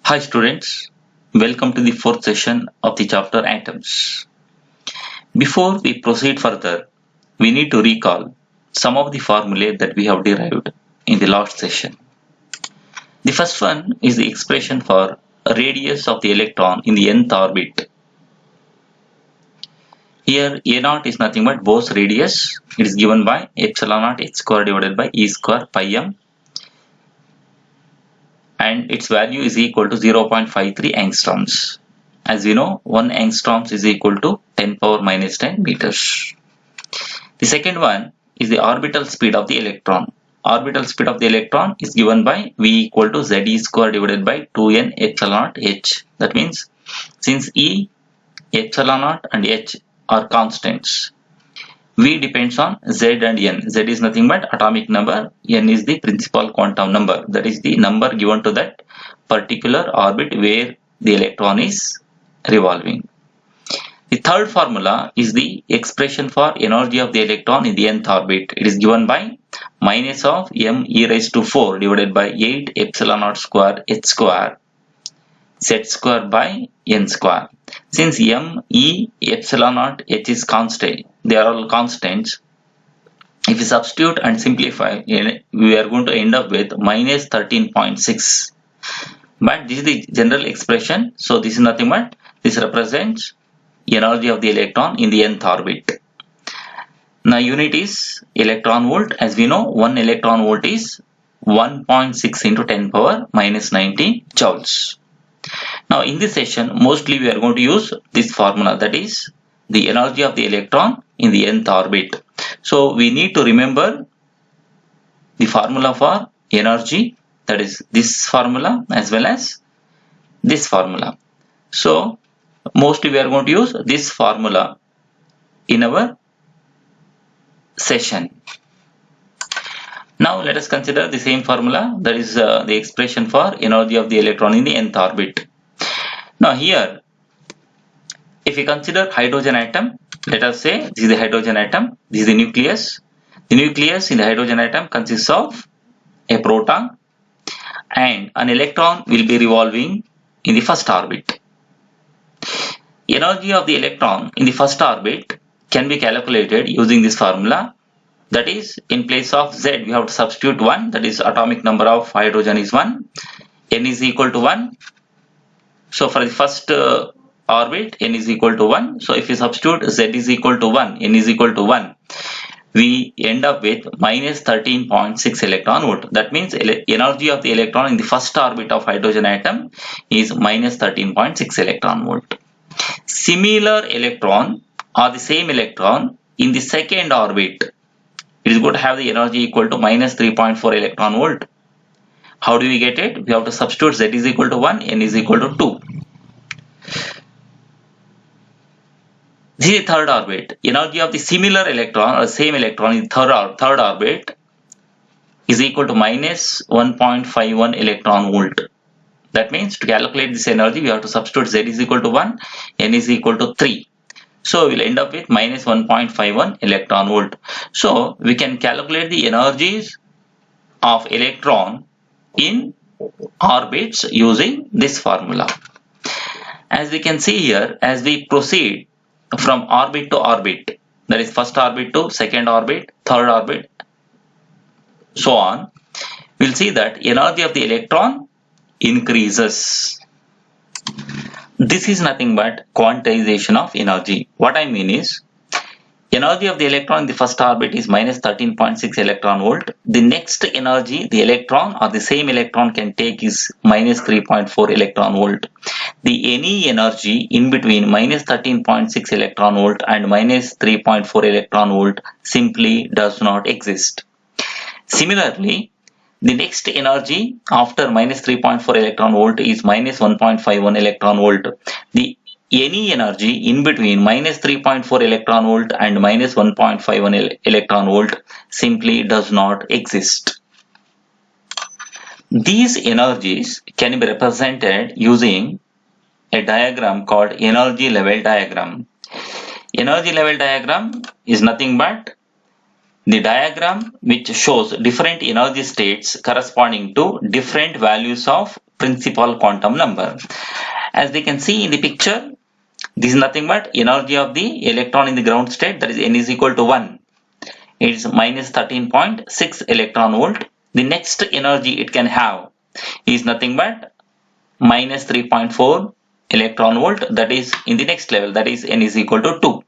Hi students, welcome to the fourth session of the chapter Atoms. Before we proceed further, we need to recall some of the formulae that we have derived in the last session. The first one is the expression for radius of the electron in the nth orbit. Here A0 is nothing but Bohr's radius. It is given by epsilon naught h square divided by e square pi m, and its value is equal to 0.53 angstroms. As we know, 1 angstrom is equal to 10 power minus 10 meters. The second one is the orbital speed of the electron. Orbital speed of the electron is given by V equal to Ze square divided by 2n epsilon naught h. That means, since E, epsilon naught and h are constants, V depends on Z and N. Z is nothing but atomic number, N is the principal quantum number. That is the number given to that particular orbit where the electron is revolving. The third formula is the expression for energy of the electron in the nth orbit. It is given by minus of m e raised to 4 divided by 8 epsilon naught square h square z square by n square. Since m, e, epsilon naught, h is constant, they are all constants. If we substitute and simplify, we are going to end up with minus 13.6. But this is the general expression, so this is nothing but this represents energy of the electron in the nth orbit. Now unit is electron volt. As we know, 1 electron volt is 1.6 into 10 power minus 19 joules. Now in this session, mostly we are going to use this formula, that is the energy of the electron in the nth orbit. So we need to remember the formula for energy, that is this formula as well as this formula. So mostly we are going to use this formula in our session. Now let us consider the same formula, that is the expression for energy of the electron in the nth orbit. Now here, if we consider hydrogen atom, let us say this is the hydrogen atom, this is the nucleus. The nucleus in the hydrogen atom consists of a proton, and an electron will be revolving in the first orbit. Energy of the electron in the first orbit can be calculated using this formula. That is, in place of Z, we have to substitute 1, that is atomic number of hydrogen is 1, N is equal to 1. So for the first orbit, N is equal to 1. So if we substitute Z is equal to 1, N is equal to 1, we end up with minus 13.6 electron volt. That means energy of the electron in the first orbit of hydrogen atom is minus 13.6 electron volt. Similar electron or the same electron in the second orbit, it is going to have the energy equal to minus 3.4 electron volt. How do we get it? We have to substitute Z is equal to 1, N is equal to 2. This is the third orbit. Energy of the similar electron or same electron in the third orbit is equal to minus 1.51 electron volt. That means to calculate this energy, we have to substitute Z is equal to 1, N is equal to 3. So we will end up with minus 1.51 electron volt. So we can calculate the energies of electron in orbits using this formula. As we can see here, as we proceed from orbit to orbit, that is first orbit to second orbit, third orbit, so on, we'll see that energy of the electron increases. This is nothing but quantization of energy. What I mean is, energy of the electron in the first orbit is minus 13.6 electron volt. The next energy the electron or the same electron can take is minus 3.4 electron volt. The any energy in between minus 13.6 electron volt and minus 3.4 electron volt simply does not exist. Similarly, the next energy after minus 3.4 electron volt is minus 1.51 electron volt. The any energy in between minus 3.4 electron volt and minus 1.51 electron volt simply does not exist. These energies can be represented using a diagram called energy level diagram. Energy level diagram is nothing but the diagram which shows different energy states corresponding to different values of principal quantum number. As we can see in the picture, this is nothing but energy of the electron in the ground state, that is n is equal to 1. It is minus 13.6 electron volt. The next energy it can have is nothing but minus 3.4 electron volt, that is in the next level, that is n is equal to 2.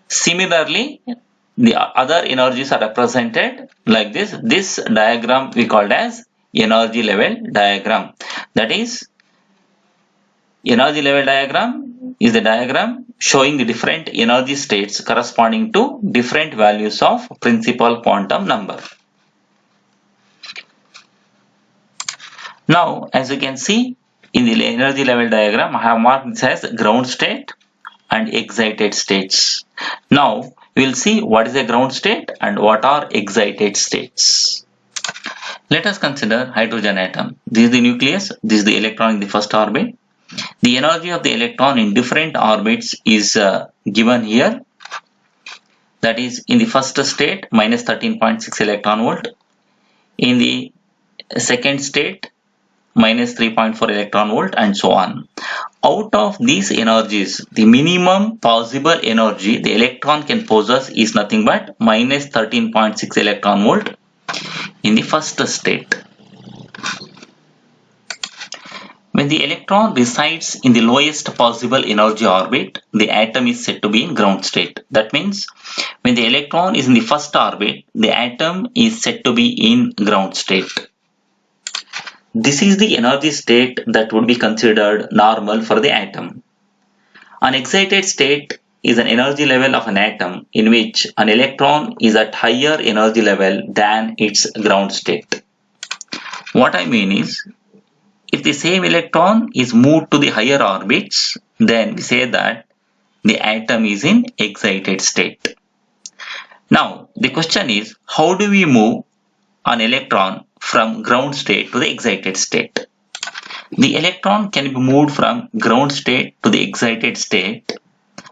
Similarly, the other energies are represented like this. This diagram we called as energy level diagram. That is, energy level diagram is the diagram showing the different energy states corresponding to different values of principal quantum number. Now, as you can see in the energy level diagram, I have marked this as ground state and excited states. Now, we will see what is a ground state and what are excited states. Let us consider hydrogen atom. This is the nucleus, this is the electron in the first orbit. The energy of the electron in different orbits is given here. That is, in the first state, minus 13.6 electron volt. In the second state, minus 3.4 electron volt, and so on. Out of these energies, the minimum possible energy the electron can possess is nothing but minus 13.6 electron volt in the first state. When the electron resides in the lowest possible energy orbit, the atom is said to be in ground state. That means, when the electron is in the first orbit, the atom is said to be in ground state. This is the energy state that would be considered normal for the atom. An excited state is an energy level of an atom in which an electron is at higher energy level than its ground state. What I mean is, if the same electron is moved to the higher orbits, then we say that the atom is in excited state. Now, the question is, how do we move an electron from ground state to the excited state? The electron can be moved from ground state to the excited state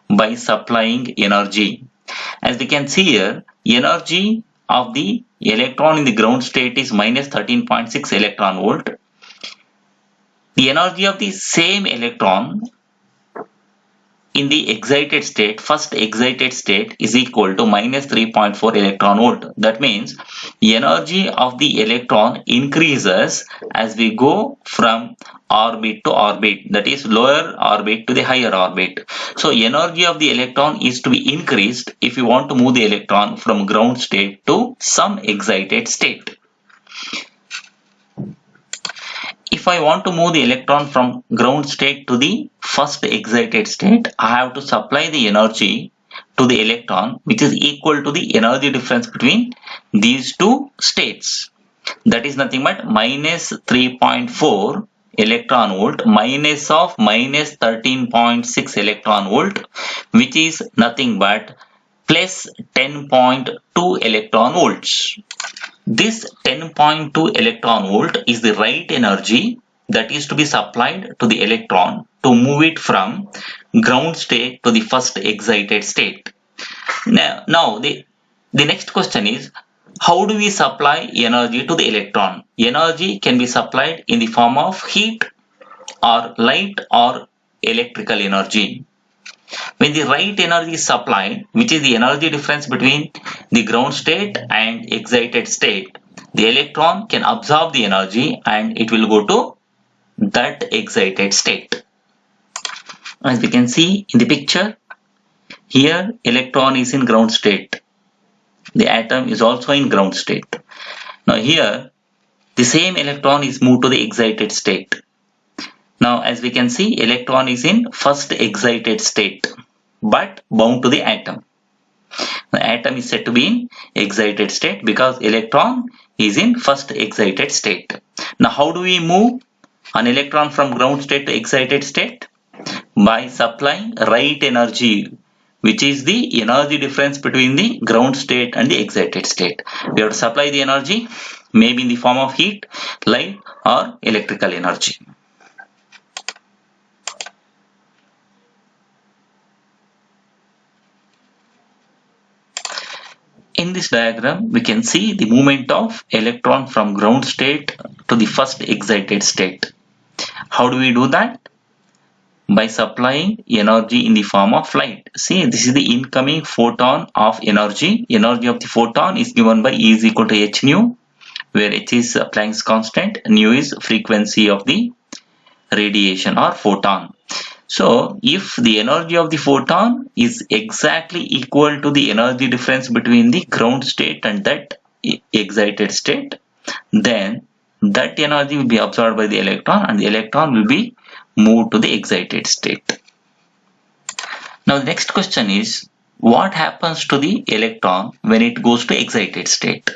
by supplying energy. As we can see here, energy of the electron in the ground state is minus 13.6 electron volt. The energy of the same electron in the excited state, first excited state, is equal to minus 3.4 electron volt. That means energy of the electron increases as we go from orbit to orbit, that is lower orbit to the higher orbit. So energy of the electron is to be increased if you want to move the electron from ground state to some excited state. If I want to move the electron from ground state to the first excited state, I have to supply the energy to the electron which is equal to the energy difference between these two states. That is nothing but minus 3.4 electron volt minus of minus 13.6 electron volt, which is nothing but plus 10.2 electron volts. This 10.2 electron volt is the right energy that is to be supplied to the electron to move it from ground state to the first excited state. Now the next question is, how do we supply energy to the electron? Energy can be supplied in the form of heat or light or electrical energy. When the right energy is supplied, which is the energy difference between the ground state and excited state, the electron can absorb the energy and it will go to that excited state. As we can see in the picture, here electron is in ground state. The atom is also in ground state. Now here, the same electron is moved to the excited state. Now, as we can see, electron is in first excited state, but bound to the atom. The atom is said to be in excited state because electron is in first excited state. Now, how do we move an electron from ground state to excited state? By supplying right energy, which is the energy difference between the ground state and the excited state. We have to supply the energy, maybe in the form of heat, light, or electrical energy. In this diagram, we can see the movement of electron from ground state to the first excited state. How do we do that? By supplying energy in the form of light. See, this is the incoming photon of energy. Energy of the photon is given by E is equal to h nu, where h is Planck's constant, nu is frequency of the radiation or photon. So, if the energy of the photon is exactly equal to the energy difference between the ground state and that excited state, then that energy will be absorbed by the electron and the electron will be moved to the excited state. Now the next question is, what happens to the electron when it goes to excited state?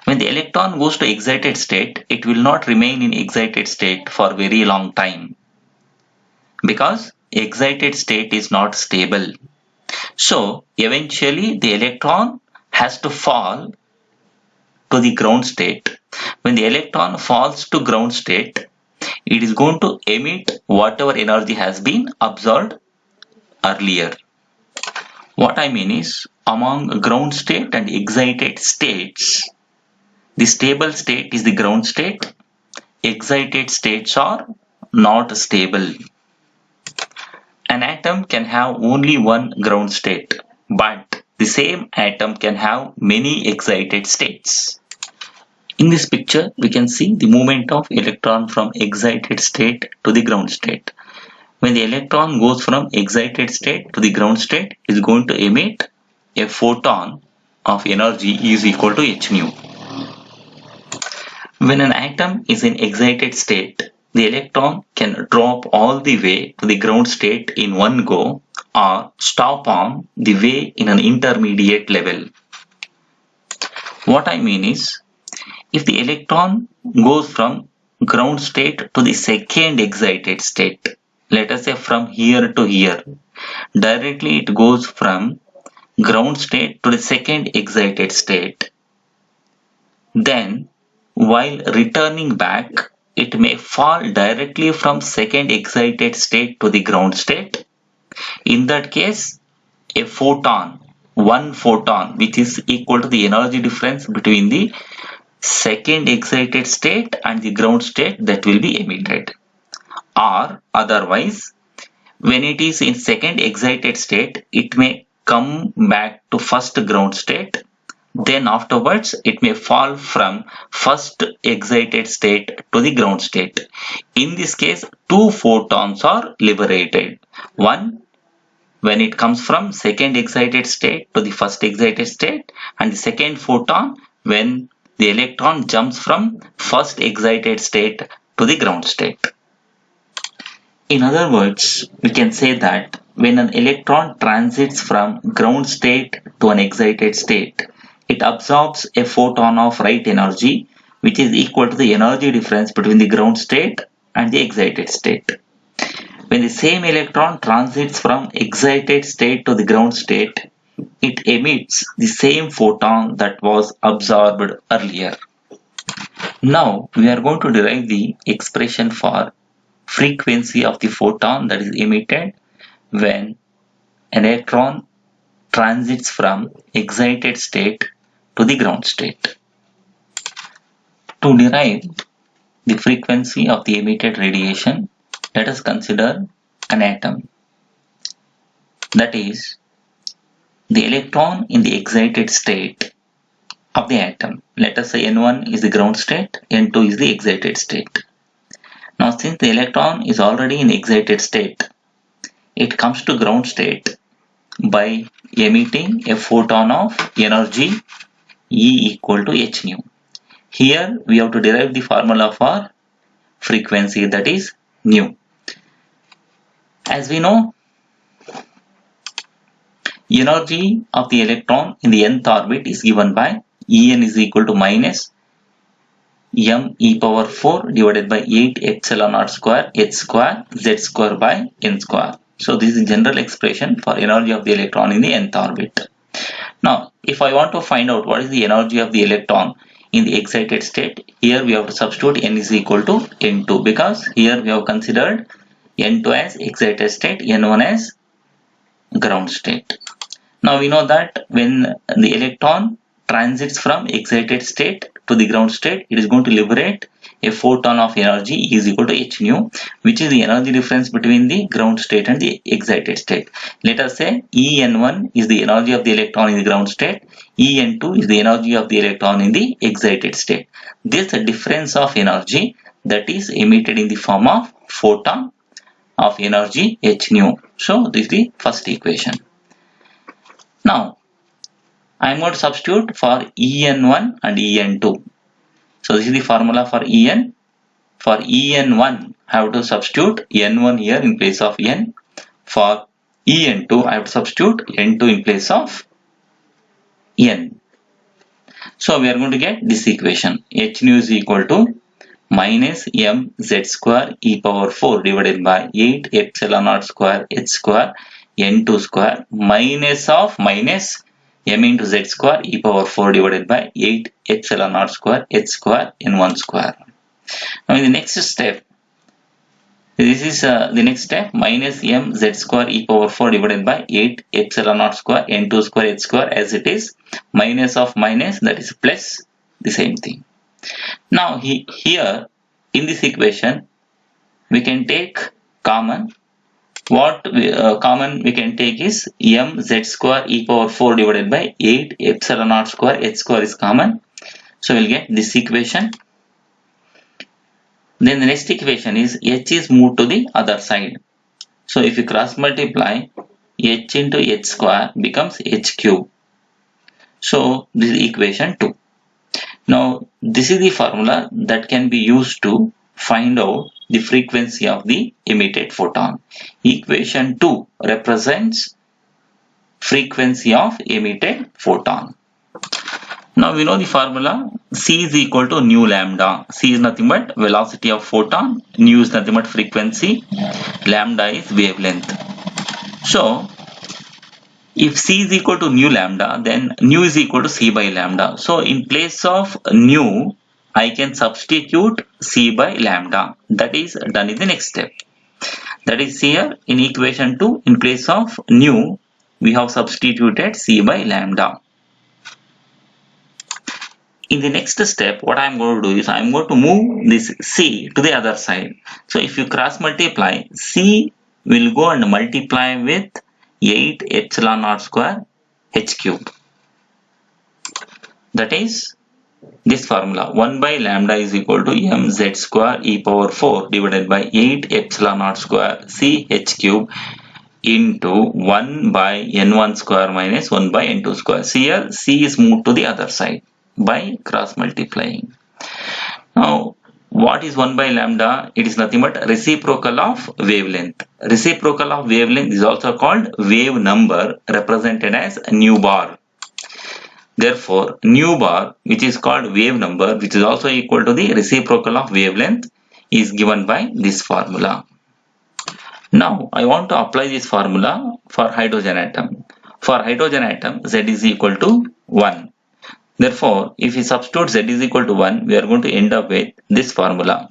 When the electron goes to excited state, it will not remain in excited state for very long time, because excited state is not stable. So eventually the electron has to fall to the ground state. When the electron falls to ground state, it is going to emit whatever energy has been absorbed earlier. What I mean is, among ground state and excited states, the stable state is the ground state. Excited states are not stable. An atom can have only one ground state, but the same atom can have many excited states. In this picture, we can see the movement of electron from excited state to the ground state. When the electron goes from excited state to the ground state, it is going to emit a photon of energy E is equal to h nu. When an atom is in excited state, the electron can drop all the way to the ground state in one go or stop on the way in an intermediate level. What I mean is, if the electron goes from ground state to the second excited state, let us say from here to here, directly it goes from ground state to the second excited state. Then, while returning back, it may fall directly from second excited state to the ground state. In that case, a photon, one photon, which is equal to the energy difference between the second excited state and the ground state, that will be emitted. Or otherwise, when it is in second excited state, it may come back to first ground state. Then afterwards, it may fall from first excited state to the ground state. In this case, two photons are liberated. One, when it comes from second excited state to the first excited state, and the second photon when the electron jumps from first excited state to the ground state. In other words, we can say that when an electron transits from ground state to an excited state, it absorbs a photon of right energy, which is equal to the energy difference between the ground state and the excited state. When the same electron transits from excited state to the ground state, it emits the same photon that was absorbed earlier. Now we are going to derive the expression for frequency of the photon that is emitted when an electron transits from excited state to the ground state. To derive the frequency of the emitted radiation, let us consider an atom. That is, the electron in the excited state of the atom. Let us say N1 is the ground state, N2 is the excited state. Now since the electron is already in excited state, it comes to ground state by emitting a photon of energy E equal to h nu. Here we have to derive the formula for frequency, that is nu. As we know, energy of the electron in the nth orbit is given by En is equal to minus m e power 4 divided by 8 epsilon naught square h square z square by n square. So this is the general expression for energy of the electron in the nth orbit. Now if I want to find out what is the energy of the electron in the excited state, here we have to substitute n is equal to n2, because here we have considered n2 as excited state, n1 as ground state. Now we know that when the electron transits from excited state to the ground state, it is going to liberate a photon of energy is equal to h nu, which is the energy difference between the ground state and the excited state. Let us say En1 is the energy of the electron in the ground state, En2 is the energy of the electron in the excited state. This difference of energy that is emitted in the form of photon of energy h nu. So this is the first equation. Now I am going to substitute for En1 and En2. So this is the formula for En. For En1 I have to substitute N1 here in place of N. For En2 I have to substitute N2 in place of N. So we are going to get this equation. H nu is equal to minus mz square e power 4 divided by 8 epsilon naught square h square n2 square minus of minus m into z square e power 4 divided by 8 epsilon naught square h square n1 square. Now in the next step, this is the next step, minus m z square e power 4 divided by 8 epsilon naught square n2 square h square, as it is minus of minus, that is plus, the same thing. Now here in this equation we can take common. What common we can take is mz square e power 4 divided by 8 epsilon naught square h square is common. So we'll get this equation. Then the next equation is h is moved to the other side. So if you cross multiply, h into h square becomes h cube. So this is equation 2. Now this is the formula that can be used to find out the frequency of the emitted photon. Equation 2 represents frequency of emitted photon. Now we know the formula. C is equal to nu lambda. C is nothing but velocity of photon, nu is nothing but frequency, lambda is wavelength. So if C is equal to nu lambda, then nu is equal to C by lambda. So in place of nu, I can substitute C by lambda. That is done in the next step. That is here in equation 2, in place of nu, we have substituted C by lambda. In the next step, what I am going to do is I am going to move this C to the other side. So if you cross multiply, C will go and multiply with 8 epsilon naught square h cube. That is this formula, 1 by lambda is equal to mz square e power 4 divided by 8 epsilon naught square c h cube into 1 by n1 square minus 1 by n2 square. See here, c is moved to the other side by cross multiplying. Now what is 1 by lambda? It is nothing but reciprocal of wavelength. Reciprocal of wavelength is also called wave number, represented as nu bar. Therefore, nu bar, which is called wave number, which is also equal to the reciprocal of wavelength, is given by this formula. Now I want to apply this formula for hydrogen atom. For hydrogen atom, Z is equal to 1. Therefore, if we substitute Z is equal to 1, we are going to end up with this formula.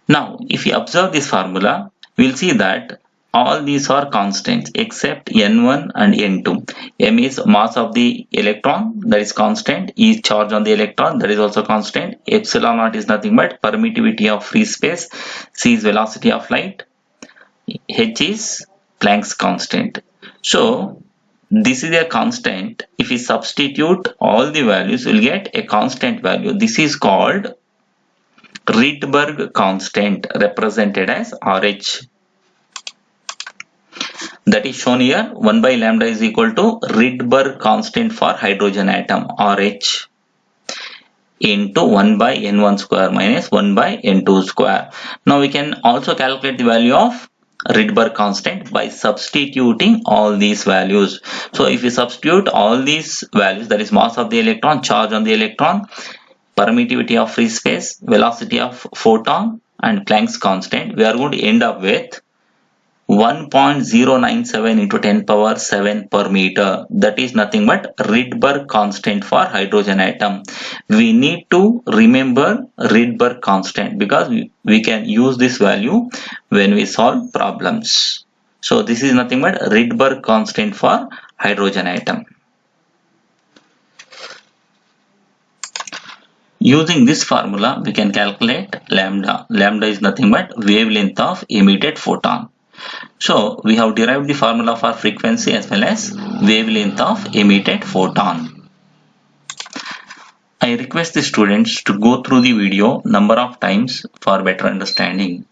Now, if we observe this formula, we will see that all these are constants except N1 and N2. M is mass of the electron, that is constant. E is charge on the electron, that is also constant. Epsilon naught is nothing but permittivity of free space. C is velocity of light. H is Planck's constant. So this is a constant. If we substitute all the values, we will get a constant value. This is called Rydberg constant, represented as RH. That is shown here. 1 by lambda is equal to Rydberg constant for hydrogen atom, RH, into 1 by n1 square minus 1 by n2 square. Now we can also calculate the value of Rydberg constant by substituting all these values. So if we substitute all these values, that is mass of the electron, charge on the electron, permittivity of free space, velocity of photon, and Planck's constant, we are going to end up with 1.097 into 10 power 7 per meter. That is nothing but Rydberg constant for hydrogen atom. We need to remember Rydberg constant because we can use this value when we solve problems. So this is nothing but Rydberg constant for hydrogen atom. Using this formula, we can calculate lambda. Lambda is nothing but wavelength of emitted photon. So we have derived the formula for frequency as well as wavelength of emitted photon. I request the students to go through the video number of times for better understanding.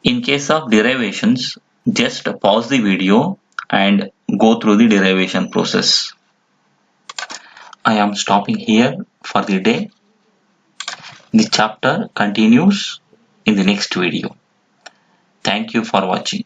In case of derivations, just pause the video and go through the derivation process. I am stopping here for the day. The chapter continues in the next video. Thank you for watching.